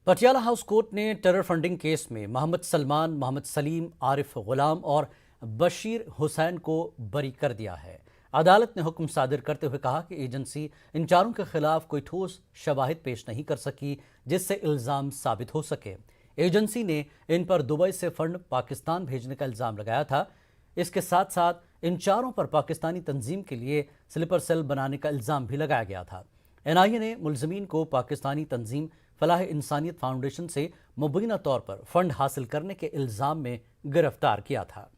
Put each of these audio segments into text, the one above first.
Patiala house court ने terror funding case में मोहम्मद सलमान, मोहम्मद सलीम, आरिफ गुलाम और बशीर हुसैन को बरी कर दिया है। अदालत ने हुक्म सादिर करते हुए कहा कि एजेंसी इन चारों के खिलाफ कोई ठोस शवाहिद पेश नहीं कर सकी जिससे इल्ज़ाम साबित हो सके। एजेंसी ने इन पर दुबई से फंड पाकिस्तान भेजने का इल्ज़ाम लगाया था। इसके साथ साथ इन चारों पर पाकिस्तानी तंजीम के लिए स्लीपर सेल बनाने का इल्ज़ाम भी लगाया गया था। NIA ने मुलजमीन को पाकिस्तानी तंजीम फलाह इंसानियत फाउंडेशन से मुबीना तौर पर फंड हासिल करने के इल्ज़ाम में गिरफ्तार किया था।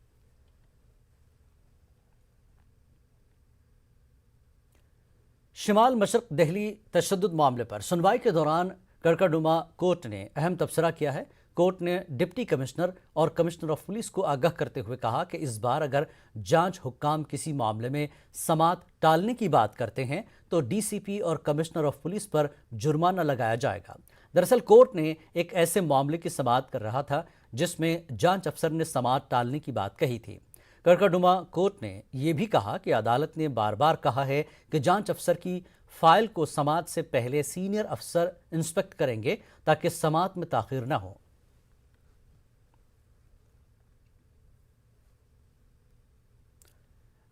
शिमाल मशरक दिल्ली तशद्दुद मामले पर सुनवाई के दौरान कड़कड़नुमा कोर्ट ने अहम तबसरा किया है। कोर्ट ने डिप्टी कमिश्नर और कमिश्नर ऑफ पुलिस को आगाह करते हुए कहा कि इस बार अगर जांच हुक्काम किसी मामले में समाअत टालने की बात करते हैं तो DCP और कमिश्नर ऑफ पुलिस पर जुर्माना लगाया जाएगा। दरअसल कोर्ट ने एक ऐसे मामले की समाअत कर रहा था जिसमें जांच अफसर ने समाअत टालने की बात कही थी। कड़कड़नुमा कोर्ट ने यह भी कहा कि अदालत ने बार बार कहा है कि जांच अफसर की फाइल को समाअत से पहले सीनियर अफसर इंस्पेक्ट करेंगे ताकि समाअत में ताखीर न हो।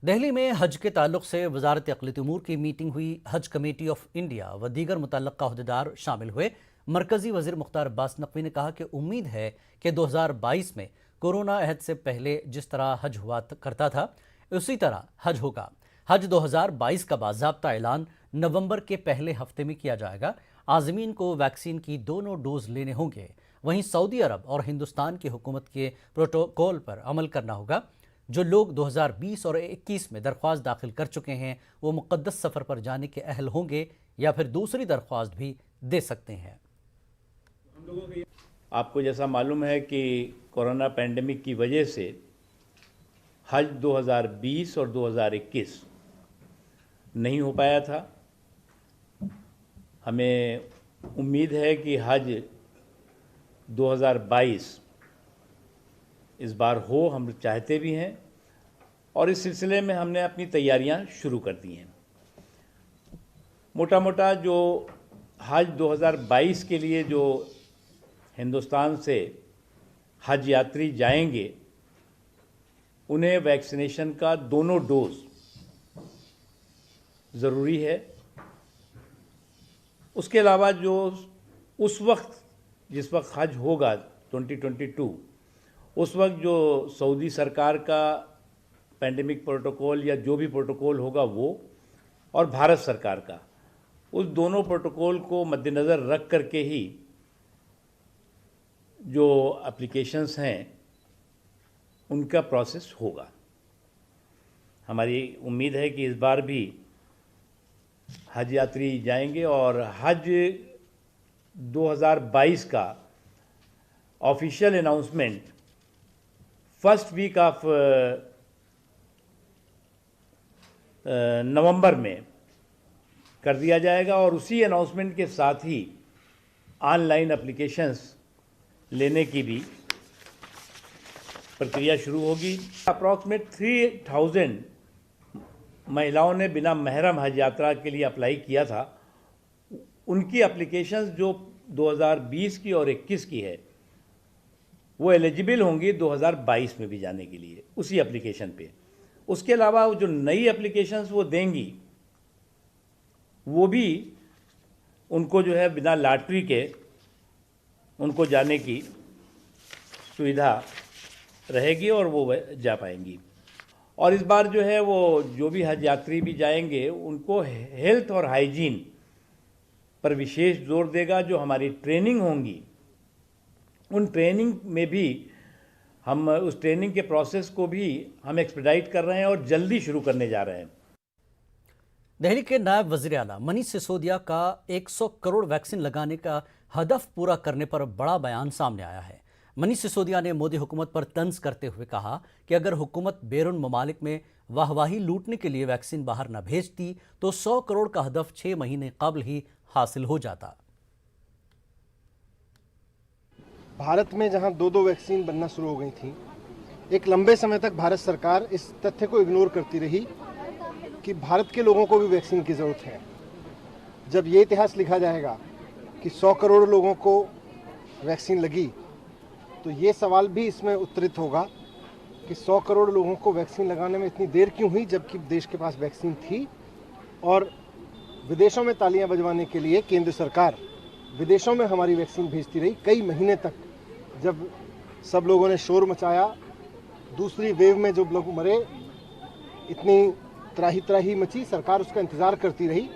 दिल्ली में हज के ताल्लुक से वजारत अक़लियती उमूर की मीटिंग हुई। हज कमेटी ऑफ इंडिया व दीगर मुतल्लका अहदेदार शामिल हुए। मरकजी वज़ीर मुख्तार अब्बास नकवी ने कहा कि उम्मीद है कि 2022 में कोरोना अहद से पहले जिस तरह हज हुआ करता था उसी तरह हज होगा। हज 2022 का बाज़ाब्ता ऐलान नवंबर के पहले हफ्ते में किया जाएगा। आज़मीन को वैक्सीन की दोनों डोज लेने होंगे। वहीं सऊदी अरब और हिंदुस्तान की हुकूमत के प्रोटोकॉल पर अमल करना होगा। जो लोग 2020 और 21 में दरख्वास्त दाखिल कर चुके हैं वो मुक़द्दस सफ़र पर जाने के अहल होंगे या फिर दूसरी दरख्वास्त भी दे सकते हैं। आपको जैसा मालूम है कि कोरोना पैंडेमिक की वजह से हज 2020 और 2021 नहीं हो पाया था। हमें उम्मीद है कि हज 2022 इस बार हो, हम चाहते भी हैं और इस सिलसिले में हमने अपनी तैयारियां शुरू कर दी हैं। मोटा मोटा जो हज 2022 के लिए जो हिंदुस्तान से हज यात्री जाएंगे उन्हें वैक्सीनेशन का दोनों डोज ज़रूरी है। उसके अलावा जो उस वक्त जिस वक्त हज होगा 2022 उस वक्त जो सऊदी सरकार का पैंडेमिक प्रोटोकॉल या जो भी प्रोटोकॉल होगा वो और भारत सरकार का, उस दोनों प्रोटोकॉल को मद्देनज़र रख करके ही जो एप्लीकेशंस हैं उनका प्रोसेस होगा। हमारी उम्मीद है कि इस बार भी हज यात्री जाएंगे और हज 2022 का official announcement first week of November में कर दिया जाएगा और उसी अनाउंसमेंट के साथ ही ऑनलाइन एप्लीकेशंस लेने की भी प्रक्रिया शुरू होगी। अप्रॉक्सीमेट 3000 महिलाओं ने बिना महरम हज यात्रा के लिए अप्लाई किया था। उनकी एप्लीकेशंस जो 2020 की और 21 की है वो एलिजिबल होंगी 2022 में भी जाने के लिए उसी एप्लीकेशन पे। उसके अलावा जो नई एप्लीकेशंस वो देंगी वो भी उनको जो है बिना लॉटरी के उनको जाने की सुविधा रहेगी और वो जा पाएंगी। और इस बार जो है वो जो भी हज यात्री भी जाएंगे उनको हेल्थ और हाइजीन पर विशेष जोर देगा। जो हमारी ट्रेनिंग होंगी उन ट्रेनिंग में भी हम उस ट्रेनिंग के प्रोसेस को भी हम एक्सपेडाइट कर रहे हैं और जल्दी शुरू करने जा रहे हैं। दिल्ली के नायब वज़ीर आला मनीष सिसोदिया का 100 करोड़ वैक्सीन लगाने का हदफ पूरा करने पर बड़ा बयान सामने आया है। मनीष सिसोदिया ने मोदी हुकूमत पर तंज करते हुए कहा कि अगर हुकूमत बैरून ममालिक में वाहवाही लूटने के लिए वैक्सीन बाहर न भेजती तो 100 करोड़ का हदफ 6 महीने कबल ही हासिल हो जाता। भारत में जहां दो वैक्सीन बनना शुरू हो गई थी, एक लंबे समय तक भारत सरकार इस तथ्य को इग्नोर करती रही कि भारत के लोगों को भी वैक्सीन की ज़रूरत है। जब ये इतिहास लिखा जाएगा कि 100 करोड़ लोगों को वैक्सीन लगी, तो ये सवाल भी इसमें उत्तरित होगा कि 100 करोड़ लोगों को वैक्सीन लगाने में इतनी देर क्यों हुई, जबकि देश के पास वैक्सीन थी। और विदेशों में तालियां बजवाने के लिए केंद्र सरकार विदेशों में हमारी वैक्सीन भेजती रही कई महीने तक। जब सब लोगों ने शोर मचाया, दूसरी वेव में जो लोग मरे, इतनी त्राही त्राही मची, सरकार उसका इंतजार करती रही।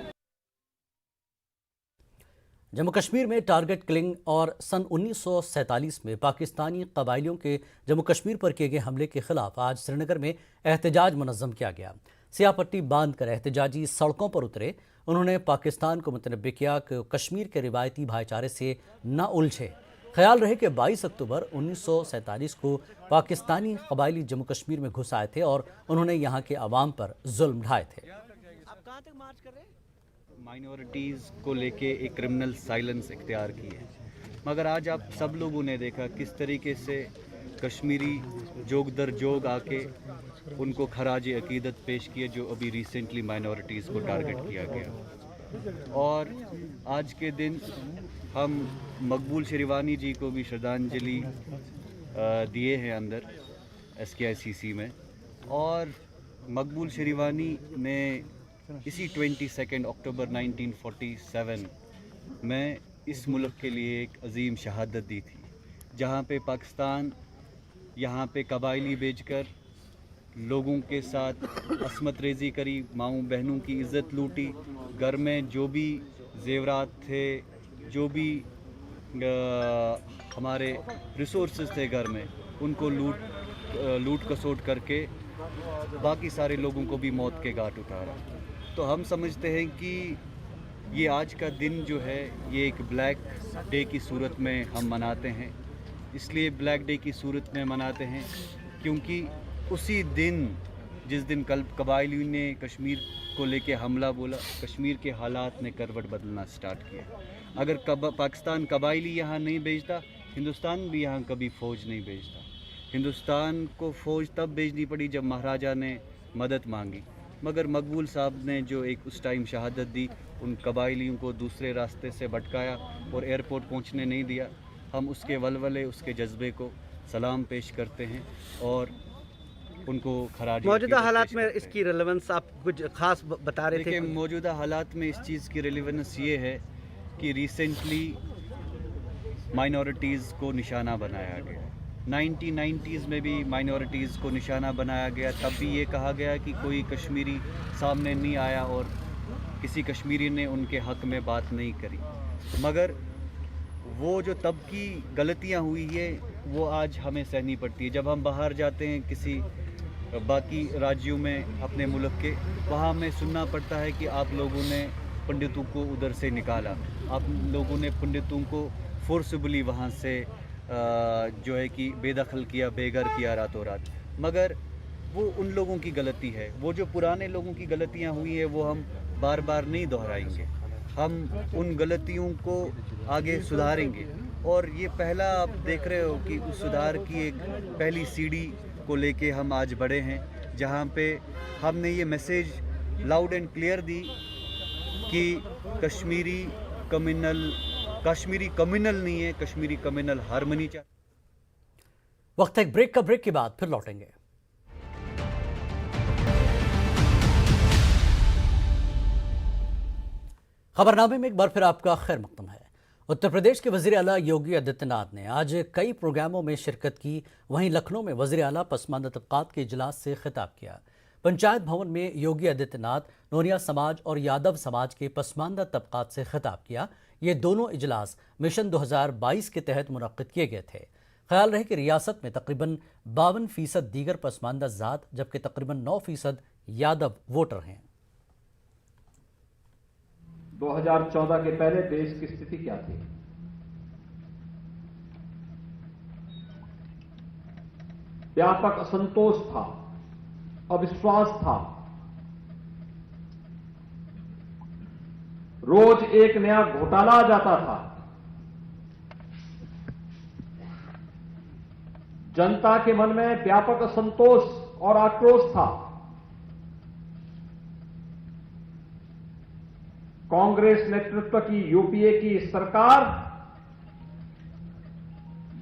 जम्मू कश्मीर में टारगेट किलिंग और सन 1947 में पाकिस्तानी कबायलियों के जम्मू कश्मीर पर किए गए हमले के खिलाफ आज श्रीनगर में एहतजाज मुनज़्ज़म किया गया। सियाह पट्टी बांधकर एहतजाजी सड़कों पर उतरे। उन्होंने पाकिस्तान को मुतनब्बे किया कि कश्मीर के रिवायती भाईचारे से न उलझे। ख्याल रहे कि 22 अक्टूबर 1947 को पाकिस्तानी कबायली जम्मू कश्मीर में घुस आए थे और उन्होंने यहाँ के अवाम पर जुल्म ढाए थे। आप कहाँ तक मार्च कर रहे हैं? माइनॉरिटीज़ को लेके एक क्रिमिनल साइलेंस इख्तियार की है, मगर आज आप सब लोगों ने देखा किस तरीके से कश्मीरी जोग दर जोग आके उनको खराज अकीदत पेश किए, जो अभी रिसेंटली माइनॉरिटीज़ को टारगेट किया गया। और आज के दिन हम मकबूल शेरवानी जी को भी श्रद्धांजलि दिए हैं अंदर SKICC में। और मकबूल शेरवानी ने इसी 22 अक्टूबर 1947 में इस मुल्क के लिए एक अजीम शहादत दी थी, जहाँ पे पाकिस्तान यहाँ पे कबायली बेचकर लोगों के साथ असमत रेजी करी, माऊँ बहनों की इज़्ज़त लूटी, घर में जो भी जेवरात थे, जो भी हमारे रिसोर्सेज थे घर में, उनको लूट खसोट करके बाकी सारे लोगों को भी मौत के घाट उतारा। तो हम समझते हैं कि ये आज का दिन जो है ये एक ब्लैक डे की सूरत में हम मनाते हैं। इसलिए ब्लैक डे की सूरत में मनाते हैं क्योंकि उसी दिन जिस दिन कबायली ने कश्मीर को लेके हमला बोला, कश्मीर के हालात ने करवट बदलना स्टार्ट किया। अगर पाकिस्तान कबायली यहाँ नहीं भेजता, हिंदुस्तान भी यहाँ कभी फ़ौज नहीं भेजता। हिंदुस्तान को फ़ौज तब भेजनी पड़ी जब महाराजा ने मदद मांगी, मगर मकबूल साहब ने जो एक उस टाइम शहादत दी, उन कबायलियों को दूसरे रास्ते से भटकाया और एयरपोर्ट पहुंचने नहीं दिया। हम उसके वलवले, उसके जज्बे को सलाम पेश करते हैं और उनको खराज। मौजूदा हालात में इसकी रेलेवेंस आप कुछ खास बता रहे थे? मौजूदा हालात में इस चीज़ की रेलेवेंस ये है कि रिसेंटली माइनॉरिटीज़ को निशाना बनाया गया। 1990s में भी माइनॉरिटीज़ को निशाना बनाया गया। तब भी ये कहा गया कि कोई कश्मीरी सामने नहीं आया और किसी कश्मीरी ने उनके हक़ में बात नहीं करी। मगर वो जो तब की गलतियां हुई है वो आज हमें सहनी पड़ती है। जब हम बाहर जाते हैं किसी बाकी राज्यों में अपने मुल्क के, वहाँ हमें सुनना पड़ता है कि आप लोगों ने पंडितों को उधर से निकाला, आप लोगों ने पंडितों को फोर्सबली वहाँ से जो है कि बेदखल किया, बेघर किया रातों रात। मगर वो उन लोगों की गलती है। वो जो पुराने लोगों की गलतियाँ हुई है वो हम बार बार नहीं दोहराएंगे। हम उन गलतियों को आगे सुधारेंगे। और ये पहला आप देख रहे हो कि उस सुधार की एक पहली सीढ़ी को लेके हम आज बढ़े हैं, जहाँ पे हमने ये message loud and clear the कि कश्मीरी कम्युनल नहीं है, कश्मीरी कम्युनल हारमोनी चाहिए। वक्त एक ब्रेक का, ब्रेक के बाद फिर लौटेंगे। खबरनामे में एक बार फिर आपका खैर मकदम है। उत्तर प्रदेश के वज़ीर आला योगी आदित्यनाथ ने आज कई प्रोग्रामों में शिरकत की। वहीं लखनऊ में वज़ीर आला पसमानदा तबकात के इजलास से खिताब किया। पंचायत भवन में योगी आदित्यनाथ नोनिया समाज और यादव समाज के पसमानदा तबकात से खिताब किया। ये दोनों इजलास मिशन 2022 के तहत मुनक्किद किए गए थे। ख्याल रहे कि रियासत में तकरीबन 52% दीगर पसमानदा ज़ात जबकि तकरीबन 9% यादव वोटर हैं। 2014 के पहले देश की स्थिति क्या थी? व्यापक असंतोष था, अविश्वास था, रोज एक नया घोटाला आ जाता था। जनता के मन में व्यापक असंतोष और आक्रोश था। कांग्रेस नेतृत्व की यूपीए की सरकार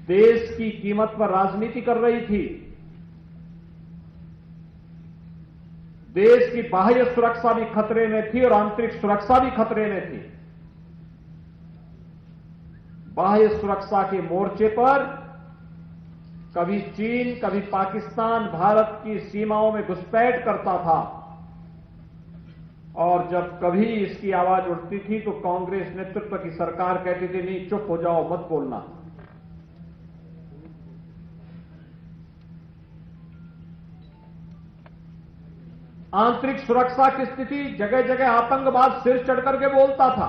देश की कीमत पर राजनीति कर रही थी। देश की बाह्य सुरक्षा भी खतरे में थी और आंतरिक सुरक्षा भी खतरे में थी। बाह्य सुरक्षा के मोर्चे पर कभी चीन, कभी पाकिस्तान भारत की सीमाओं में घुसपैठ करता था और जब कभी इसकी आवाज उठती थी तो कांग्रेस नेतृत्व की सरकार कहती थी, नहीं चुप हो जाओ, मत बोलना। आंतरिक सुरक्षा की स्थिति, जगह जगह आतंकवाद सिर चढ़ करके बोलता था।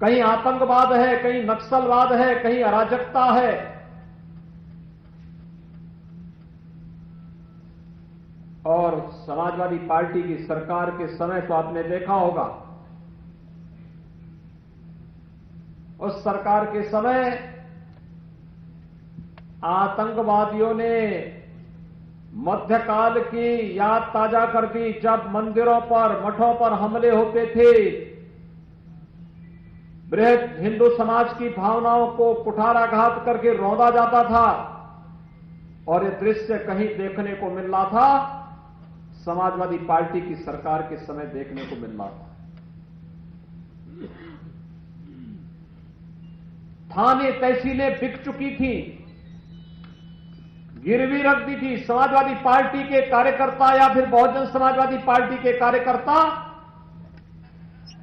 कहीं आतंकवाद है, कहीं नक्सलवाद है, कहीं अराजकता है। और समाजवादी पार्टी की सरकार के समय तो आपने देखा होगा, उस सरकार के समय आतंकवादियों ने मध्यकाल की याद ताजा कर दी, जब मंदिरों पर, मठों पर हमले होते थे। बृहद हिंदू समाज की भावनाओं को कुठाराघात करके रौंदा जाता था और यह दृश्य कहीं देखने को मिल रहा था, समाजवादी पार्टी की सरकार के समय देखने को मिल रहा था। थाने तहसीलें बिक चुकी थी, गिरवी रख दी थी। समाजवादी पार्टी के कार्यकर्ता या फिर बहुजन समाजवादी पार्टी के कार्यकर्ता,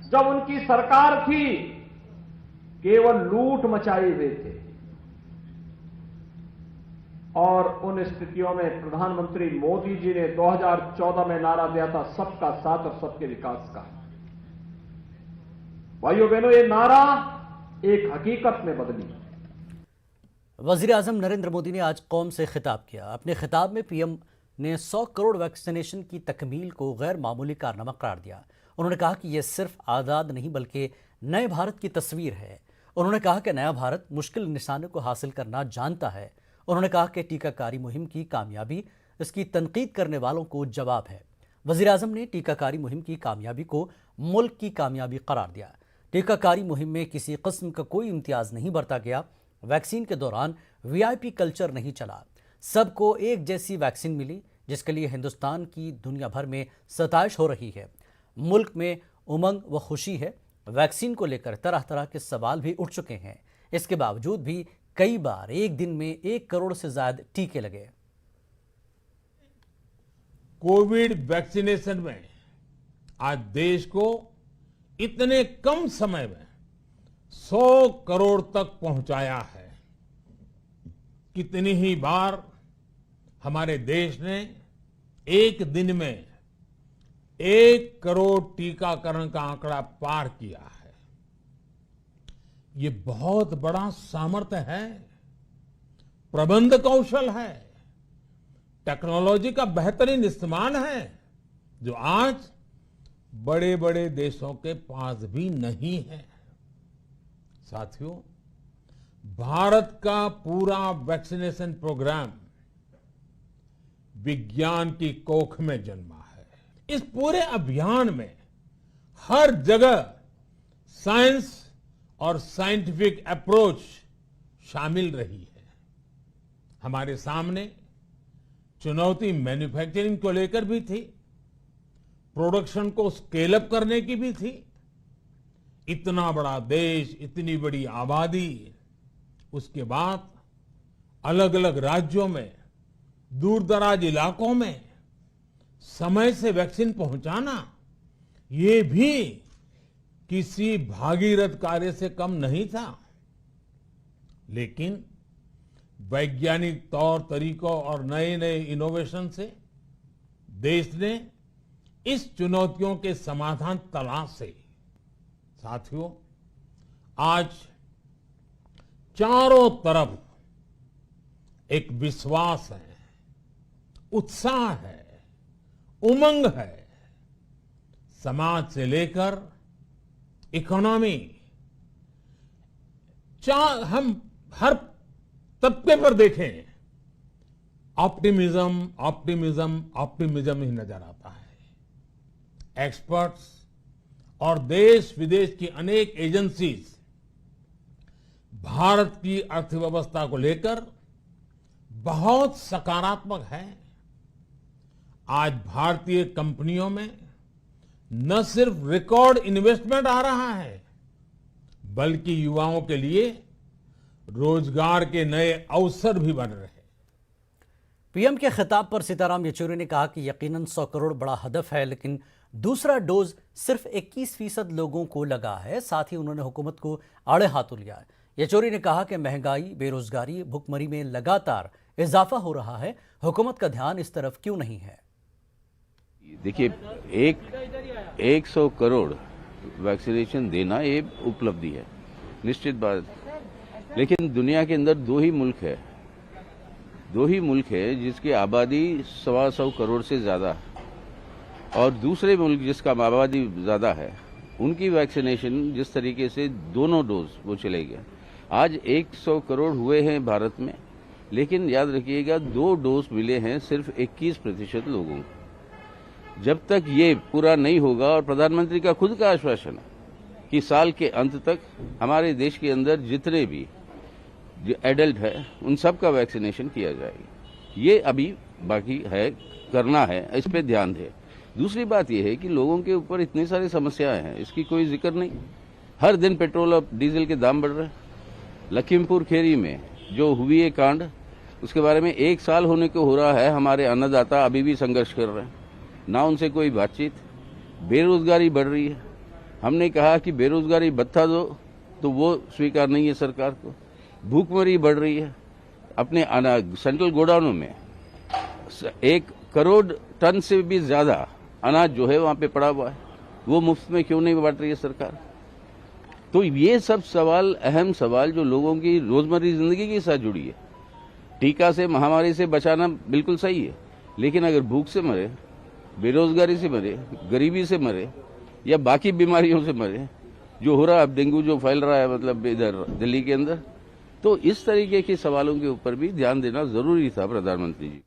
जब उनकी सरकार थी, केवल लूट मचाए हुए थे। और उन स्थितियों में प्रधानमंत्री मोदी जी ने 2014 में नारा दिया था, सबका साथ और सबके विकास का। भाइयों बहनों, ये नारा एक हकीकत में बदली। वजीर आजम नरेंद्र मोदी ने आज कौम से खिताब किया। अपने खिताब में पीएम ने 100 करोड़ वैक्सीनेशन की तकमील को गैर मामूली कारनामा करार दिया। उन्होंने कहा कि यह सिर्फ आदाद नहीं बल्कि नए भारत की तस्वीर है। उन्होंने कहा कि नया भारत मुश्किल निशानों को हासिल करना जानता है। उन्होंने कहा कि टीकाकारी मुहिम की कामयाबी इसकी तनकीद करने वालों को जवाब है। वजीर आजम ने टीकाकारी मुहिम की कामयाबी को मुल्क की कामयाबी करार दिया। टीकाकारी मुहिम में किसी किस्म का कोई इम्तियाज नहीं बरता गया। वैक्सीन के दौरान वीआईपी कल्चर नहीं चला। सबको एक जैसी वैक्सीन मिली, जिसके लिए हिंदुस्तान की दुनिया भर में सताइश हो रही है। मुल्क में उमंग व खुशी है। वैक्सीन को लेकर तरह तरह के सवाल भी उठ चुके हैं। इसके बावजूद भी कई बार एक दिन में 1 करोड़ से ज्यादा टीके लगे। कोविड वैक्सीनेशन में आज देश को इतने कम समय में 100 करोड़ तक पहुंचाया है। कितनी ही बार हमारे देश ने एक दिन में 1 करोड़ टीकाकरण का आंकड़ा पार किया है। ये बहुत बड़ा सामर्थ्य है, प्रबंध कौशल है, टेक्नोलॉजी का बेहतरीन इस्तेमाल है, जो आज बड़े बड़े देशों के पास भी नहीं है। साथियों, भारत का पूरा वैक्सीनेशन प्रोग्राम विज्ञान की कोख में जन्मा है। इस पूरे अभियान में हर जगह साइंस और साइंटिफिक अप्रोच शामिल रही है। हमारे सामने चुनौती मैन्युफैक्चरिंग को लेकर भी थी, प्रोडक्शन को स्केल अप करने की भी थी। इतना बड़ा देश, इतनी बड़ी आबादी, उसके बाद अलग अलग राज्यों में, दूर दराज इलाकों में समय से वैक्सीन पहुंचाना, ये भी किसी भागीरथ कार्य से कम नहीं था। लेकिन वैज्ञानिक तौर तरीकों और नए नए इनोवेशन से देश ने इस चुनौतियों के समाधान तलाशे। साथियों, आज चारों तरफ एक विश्वास है, उत्साह है, उमंग है। समाज से लेकर इकोनॉमी, हम हर तबके पर देखें, ऑप्टिमिज्म ऑप्टिमिज्म ऑप्टिमिज्म ही नजर आता है। एक्सपर्ट्स और देश विदेश की अनेक एजेंसीज भारत की अर्थव्यवस्था को लेकर बहुत सकारात्मक है। आज भारतीय कंपनियों में न सिर्फ रिकॉर्ड इन्वेस्टमेंट आ रहा है, बल्कि युवाओं के लिए रोजगार के नए अवसर भी बन रहे हैं। पीएम के खिताब पर सीताराम येचुरी ने कहा कि यकीनन 100 करोड़ बड़ा हदफ है, लेकिन दूसरा डोज सिर्फ 21% लोगों को लगा है। साथ ही उन्होंने हुकूमत को आड़े हाथों लिया है। येचुरी ने कहा कि महंगाई, बेरोजगारी, भुखमरी में लगातार इजाफा हो रहा है। हुकूमत का ध्यान इस तरफ क्यों नहीं है? देखिए, 100 करोड़ वैक्सीनेशन देना ये उपलब्धि है, निश्चित बात। लेकिन दुनिया के अंदर दो ही मुल्क है जिसकी आबादी 125 करोड़ से ज्यादा, और दूसरे मुल्क जिसका आबादी ज्यादा है उनकी वैक्सीनेशन जिस तरीके से दोनों डोज वो चले गए। आज 100 करोड़ हुए हैं भारत में, लेकिन याद रखिएगा 2 डोज मिले हैं सिर्फ 21% लोगों को। जब तक ये पूरा नहीं होगा, और प्रधानमंत्री का खुद का आश्वासन है कि साल के अंत तक हमारे देश के अंदर जितने भी जो एडल्ट है उन सब का वैक्सीनेशन किया जाएगा। ये अभी बाकी है, करना है, इस पे ध्यान दे। दूसरी बात यह है कि लोगों के ऊपर इतनी सारी समस्याएं हैं, इसकी कोई जिक्र नहीं। हर दिन पेट्रोल और डीजल के दाम बढ़ रहे हैं। लखीमपुर खीरी में जो हुई है कांड, उसके बारे में 1 साल होने को हो रहा है। हमारे अन्नदाता अभी भी संघर्ष कर रहे हैं, ना उनसे कोई बातचीत। बेरोजगारी बढ़ रही है। हमने कहा कि बेरोजगारी भत्ता दो, तो वो स्वीकार नहीं है सरकार को। भूखमरी बढ़ रही है। अपने सेंट्रल गोडाउनों में 1 करोड़ टन से भी ज्यादा अनाज जो है वहां पे पड़ा हुआ है, वो मुफ्त में क्यों नहीं बांट रही है सरकार? तो ये सब सवाल, अहम सवाल जो लोगों की रोजमर्रा जिंदगी के साथ जुड़ी है। टीका से, महामारी से बचाना बिल्कुल सही है, लेकिन अगर भूख से मरे, बेरोजगारी से मरे, गरीबी से मरे, या बाकी बीमारियों से मरे, जो हो रहा है अब, डेंगू जो फैल रहा है मतलब इधर दिल्ली के अंदर, तो इस तरीके के सवालों के ऊपर भी ध्यान देना जरूरी था प्रधानमंत्री जी।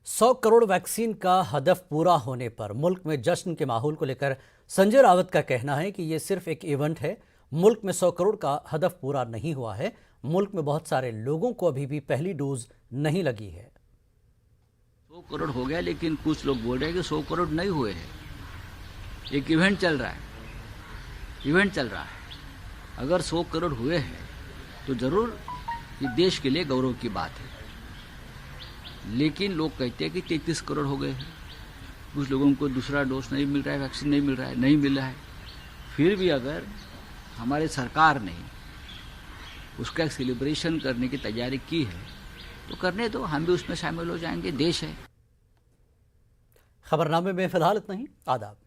100 करोड़ वैक्सीन का हदफ पूरा होने पर मुल्क में जश्न के माहौल को लेकर संजय रावत का कहना है कि ये सिर्फ एक इवेंट है। मुल्क में 100 करोड़ का हदफ पूरा नहीं हुआ है। मुल्क में बहुत सारे लोगों को अभी भी पहली डोज नहीं लगी है। 100 करोड़ हो गया, लेकिन कुछ लोग बोल रहे हैं कि 100 करोड़ नहीं हुए हैं। एक इवेंट चल रहा है। अगर 100 करोड़ हुए हैं तो जरूर ये देश के लिए गौरव की बात है। लेकिन लोग कहते हैं कि 33 करोड़ हो गए हैं। कुछ लोगों को दूसरा डोज नहीं मिल रहा है, वैक्सीन नहीं मिल रहा है। फिर भी अगर हमारे सरकार ने उसका एक सेलिब्रेशन करने की तैयारी की है तो करने दो, हम भी उसमें शामिल हो जाएंगे। देश है। खबरनामे में फिलहाल इतना ही। आदाब।